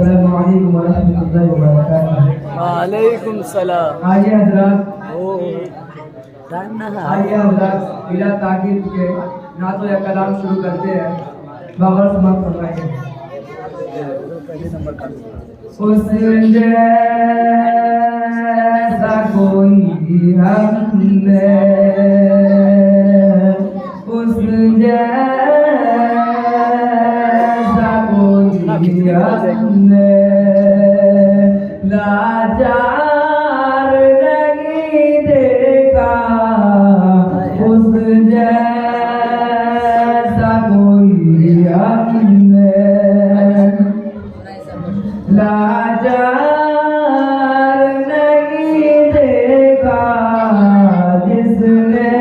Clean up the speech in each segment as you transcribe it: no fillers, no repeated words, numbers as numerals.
अस्सलामु अलैकुम व रहमतुल्लाहि व बरकातुहू। वालेकुम सलाम। आइए हजरात, आइए हजरात, बिला ताकीद के नातो या कलाम शुरू करते हैं। बगैर समाप्त फरमाइए। उस जैसा कोई हमने, उस जैसा कोई हमने लाचार नहीं देखा, उस जैसा कोई हमने लाचार नहीं देखा, जिसने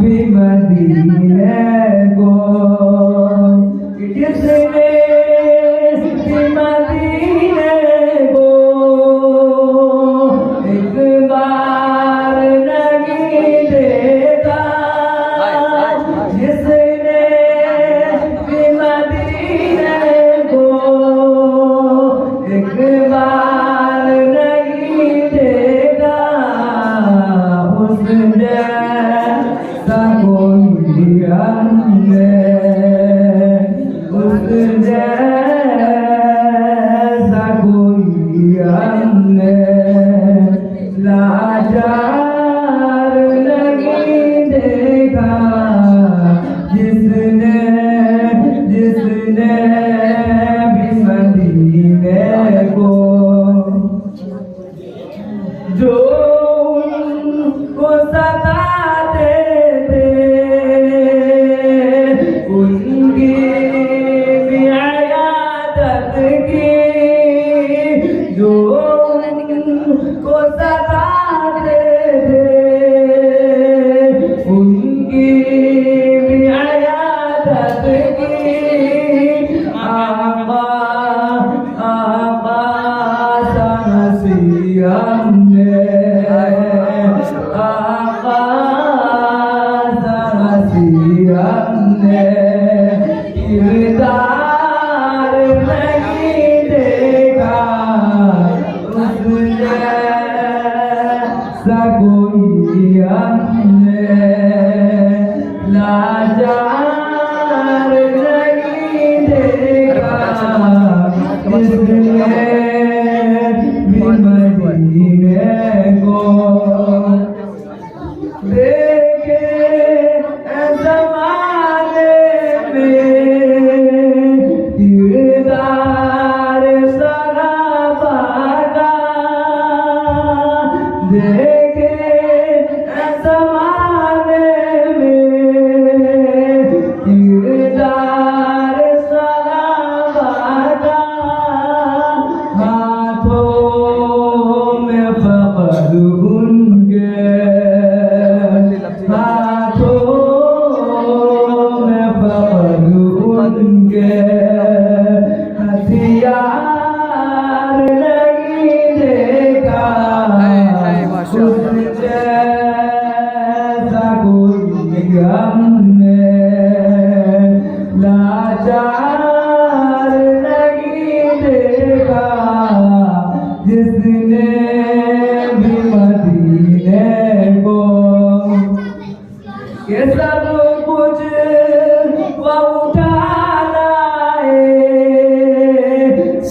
भी मदीने को, जिसने भी मदीने को एक बार नहीं देखा, जिसने भी मदीने को एक बार नहीं देखा, उस जैसा कोई हमने, उस जैसा कोई हमने लाचार नहीं देखा, जिसने जिसने भी मदीने को, जो उनको सताते थे उनकी भी इयादत की, जो उनको सताते थे उनकी भी इयादत की। आका आका सानसी हमने, आका सानसी हमने किरदार नहीं देखा, उस जैसा कोई हमने लाचार नहीं देखा, जिसने भी मदीने को देखे ज़माने में किरदार सहाबा का, देखे ज़माने में किरदार सहाबा का, हाथों में फख्र उनके, हाथों में फख्र उनके, हथियार नहीं देखा, उस जैसा कोई हमने लाचार नहीं देखा, जिसने भी मदीने को, ये सब कुछ वो उठा लाए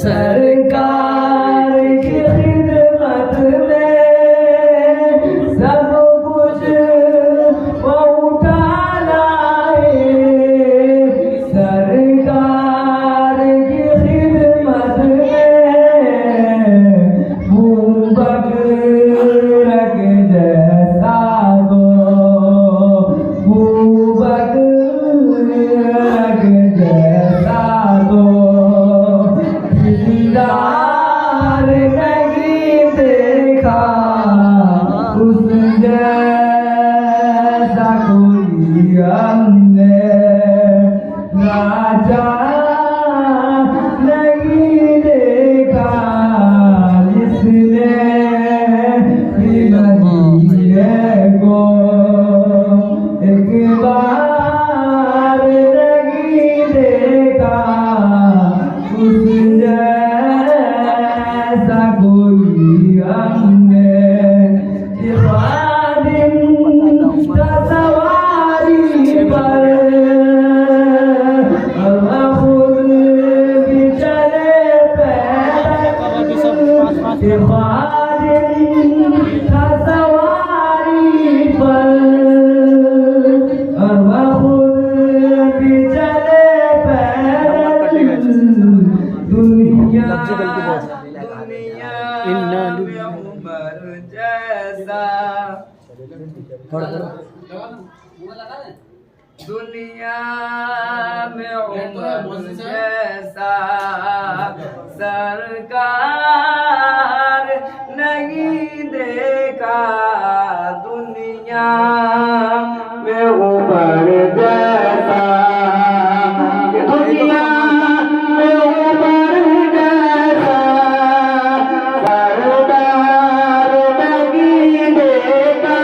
सरकार की खिदमत में, सब कुछ वो उठा लाए सरकार की खिदमत में, बूबकर के जैसा को, बूबकर के जैसा को दिलदार नहीं देखा, उस जैसा कोई हमने लाचार नहीं देखा, जिसने भी मदीने को एक बार नहीं देखा, उस दुनिया में उमर जैसा सरकार नहीं देखा, दुनिया में उमर जैसा, दुनिया में उमर जैसा सरदार नहीं देखा,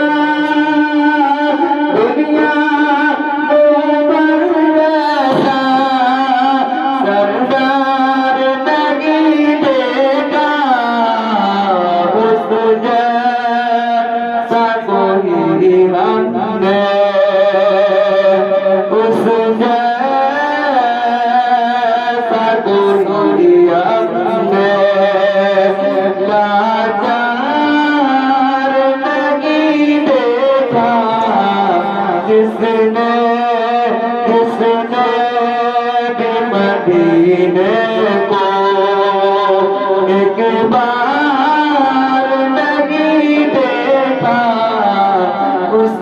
दुनिया में उमर जैसा सरदार नहीं देखा, उस जैसा कोई हमने, उस जैसा कोई हमने लाचार नहीं देखा, जिसने जिसने भी मदीने को एक बार नहीं देखा, उस